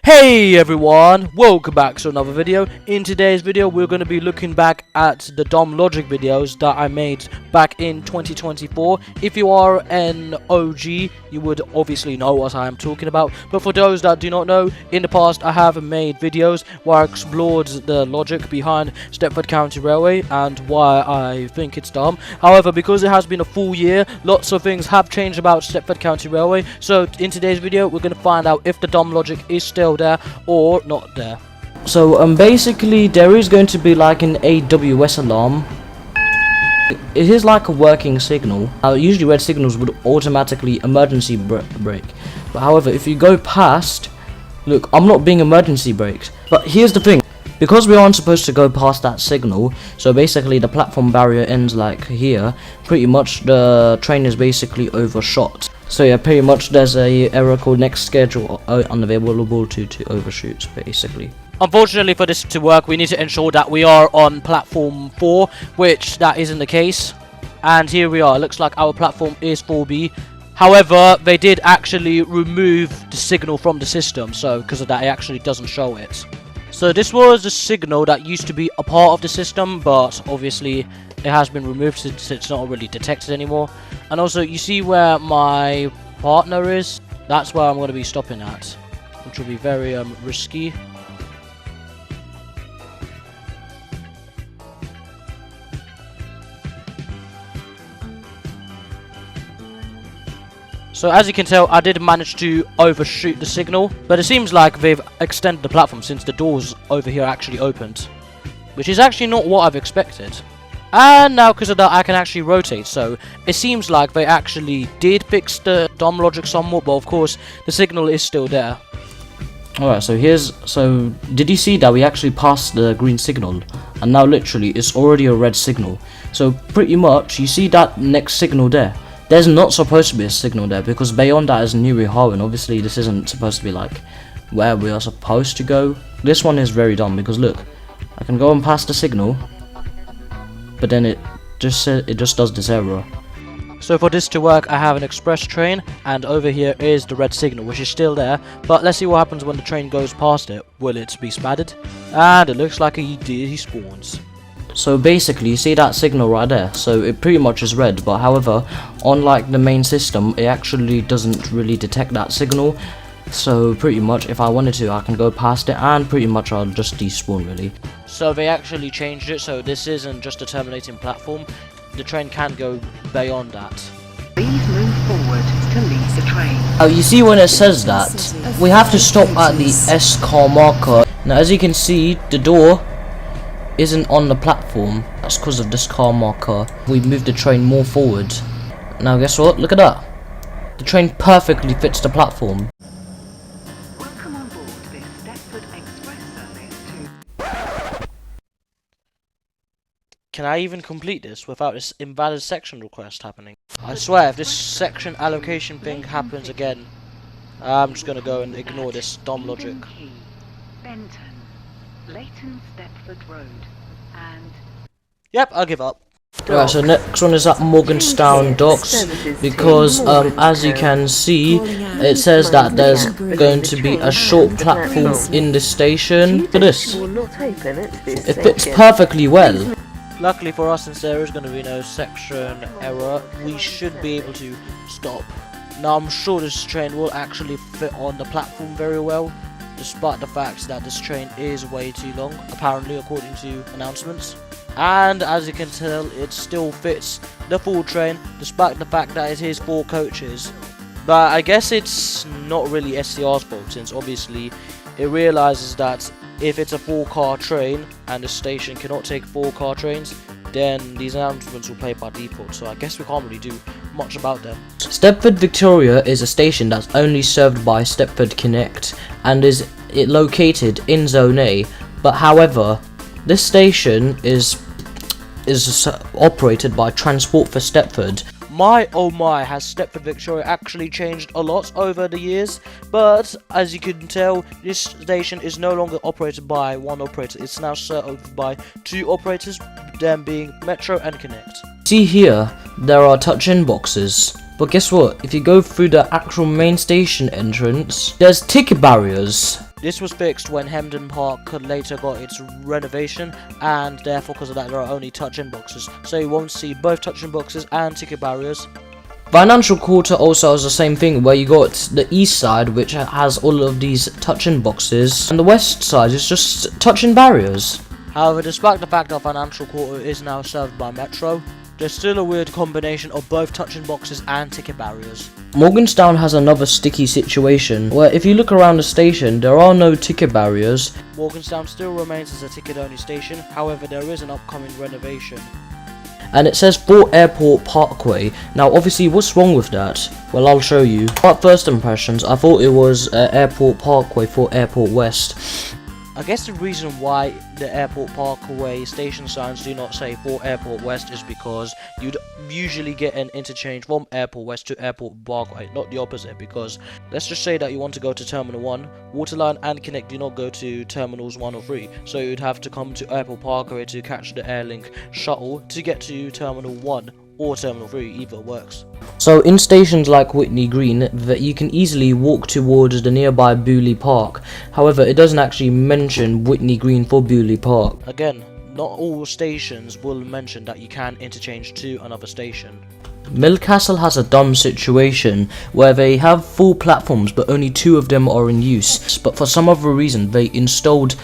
Hey everyone, welcome back to another video. In today's video we're going to be looking back at the dumb logic videos that I made back in 2024. If you are an OG, you would obviously know what I am talking about, but for those that do not know, in the past I have made videos where I explored the logic behind Stepford County Railway and why I think it's dumb. However, because it has been a full year, lots of things have changed about Stepford County Railway, so in today's video we're going to find out if the dumb logic is still there or not there. So basically there is going to be like an AWS alarm. It is like a working signal. Usually red signals would automatically emergency brake, but however if you go past, look, I'm not being emergency braked, but here's the thing, because we aren't supposed to go past that signal, so basically the platform barrier ends like here, pretty much the train is basically overshot. So yeah, pretty much there's a error called next schedule unavailable to overshoot basically. Unfortunately for this to work, we need to ensure that we are on platform 4, which that isn't the case. And here we are, it looks like our platform is 4B. However, they did actually remove the signal from the system, so because of that it actually doesn't show it. So this was the signal that used to be a part of the system, but obviously it has been removed since it's not really detected anymore. And also you see where my partner is, that's where I'm going to be stopping at, which will be very risky. So as you can tell, I did manage to overshoot the signal, but it seems like they've extended the platform since the doors over here actually opened, which is actually not what I've expected. And now because of that I can actually rotate, so it seems like they actually did fix the dumb logic somewhat, but of course the signal is still there. Alright, so did you see that we actually passed the green signal, and now literally it's already a red signal. So pretty much you see that next signal there. There's not supposed to be a signal there, because beyond that is New Harwin. Obviously this isn't supposed to be like where we are supposed to go. This one is very dumb, because look, I can go and pass the signal, but then it just does this error. So for this to work I have an express train, and over here is the red signal, which is still there, but let's see what happens when the train goes past it. Will it be spattered? And it looks like he spawns. So basically you see that signal right there, so it pretty much is red, but however on like the main system it actually doesn't really detect that signal. So pretty much if I wanted to I can go past it and pretty much I'll just despawn really. So they actually changed it, so this isn't just a terminating platform, the train can go beyond that. Please move forward to leave the train. Oh, you see when it says that, we have to stop at the S car marker. Now as you can see, the door isn't on the platform. That's because of this car marker. We moved the train more forward. Now guess what? Look at that. The train perfectly fits the platform. Welcome on board this Stepford Express service to... Can I even complete this without this invalid section request happening? I swear if this section allocation thing happens again, I'm just gonna go and ignore this dumb logic. Benton, Leighton Stepford Road, and... Yep, I'll give up. Right, so next one is at Morganstown Docks, because as you can see it says that there's going to be a short platform in the station. For this, it fits perfectly well. Luckily for us, since there is going to be no section error, we should be able to stop. Now I'm sure this train will actually fit on the platform very well, despite the fact that this train is way too long, apparently according to announcements. And as you can tell, it still fits the full train, despite the fact that it is 4 coaches. But I guess it's not really SCR's fault, since obviously it realizes that if it's a 4-car train and the station cannot take 4-car trains, then these announcements will play by default, so I guess we can't really do much about them. Stepford Victoria is a station that's only served by Stepford Connect and is located in Zone A, but however this station is operated by Transport for Stepford. My oh my, has Stepford Victoria actually changed a lot over the years, but as you can tell, this station is no longer operated by one operator, it's now served by 2 operators, them being Metro and Connect. See here, there are touch-in boxes, but guess what, if you go through the actual main station entrance, there's ticket barriers. This was fixed when Hemden Park later got its renovation, and therefore because of that there are only touch-in boxes, so you won't see both touch-in boxes and ticket barriers. Financial Quarter also has the same thing, where you got the east side which has all of these touch-in boxes, and the west side is just touch-in barriers. However, despite the fact that Financial Quarter is now served by Metro, there's still a weird combination of both touch-in boxes and ticket barriers. Morganstown has another sticky situation, where if you look around the station, there are no ticket barriers. Morganstown still remains as a ticket-only station, however there is an upcoming renovation. And it says for Airport Parkway. Now obviously what's wrong with that? Well, I'll show you. At first impressions, I thought it was Airport Parkway for Airport West. I guess the reason why the Airport Parkway station signs do not say for Airport West is because you'd usually get an interchange from Airport West to Airport Parkway, not the opposite, because let's just say that you want to go to Terminal 1, Waterline and Connect do not go to Terminals 1 or 3, so you'd have to come to Airport Parkway to catch the Airlink shuttle to get to Terminal 1 or Terminal 3, either works. So in stations like Whitney Green, that you can easily walk towards the nearby Bewley Park. However, it doesn't actually mention Whitney Green for Bewley Park. Again, not all stations will mention that you can interchange to another station. Millcastle has a dumb situation where they have 4 platforms but only 2 of them are in use, but for some other reason they installed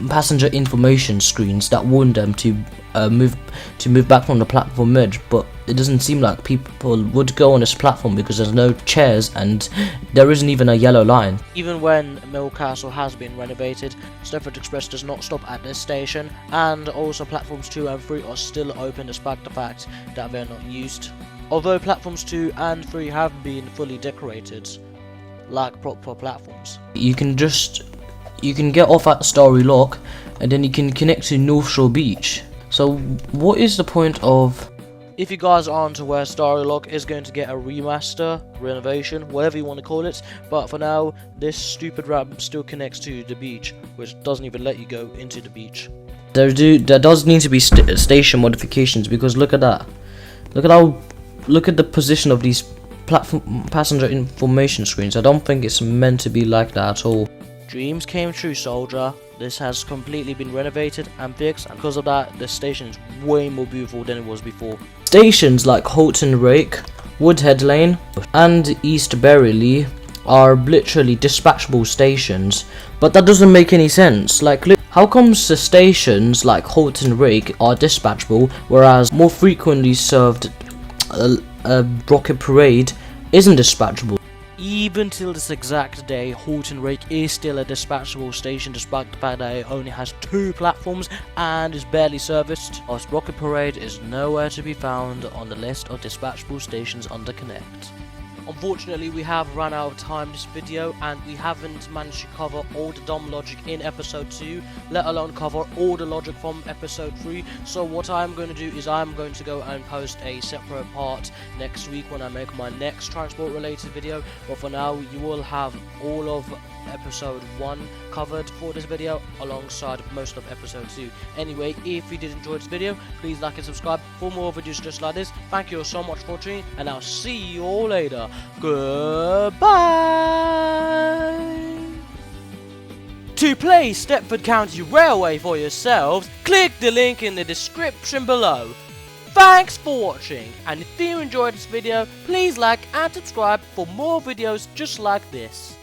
passenger information screens that warn them to move back from the platform edge, but it doesn't seem like people would go on this platform because there's no chairs and there isn't even a yellow line. Even when Millcastle has been renovated, Stepford Express does not stop at this station, and also platforms 2 and 3 are still open despite the fact that they're not used. Although platforms 2 and 3 have been fully decorated like proper platforms. You can get off at Starry Lock and then you can connect to North Shore Beach. So what is the point of... If you guys aren't aware, Starry Lock is going to get a remaster, renovation, whatever you want to call it, but for now this stupid ramp still connects to the beach, which doesn't even let you go into the beach. There does need to be station modifications, because look at that. Look at the position of these platform passenger information screens. I don't think it's meant to be like that at all. Dreams came true, soldier. This has completely been renovated and fixed, and because of that, the station is way more beautiful than it was before. Stations like Holton Rake, Woodhead Lane, and East Berryley are literally dispatchable stations, but that doesn't make any sense. Like, how comes the stations like Holton Rake are dispatchable, whereas more frequently served Rocket Parade isn't dispatchable? Even till this exact day, Holton Rake is still a dispatchable station despite the fact that it only has 2 platforms and is barely serviced, whilst Rocket Parade is nowhere to be found on the list of dispatchable stations under Connect. Unfortunately, we have run out of time this video, and we haven't managed to cover all the dumb logic in episode 2, let alone cover all the logic from episode 3. So what I'm going to do is I'm going to go and post a separate part next week when I make my next transport related video, but for now you will have all of episode 1 covered for this video alongside most of episode 2. Anyway, if you did enjoy this video, please like and subscribe for more videos just like this. Thank you so much for watching, and I'll see you all later. Goodbye. To play Stepford County Railway for yourselves, click the link in the description below. Thanks for watching, and if you enjoyed this video, please like and subscribe for more videos just like this.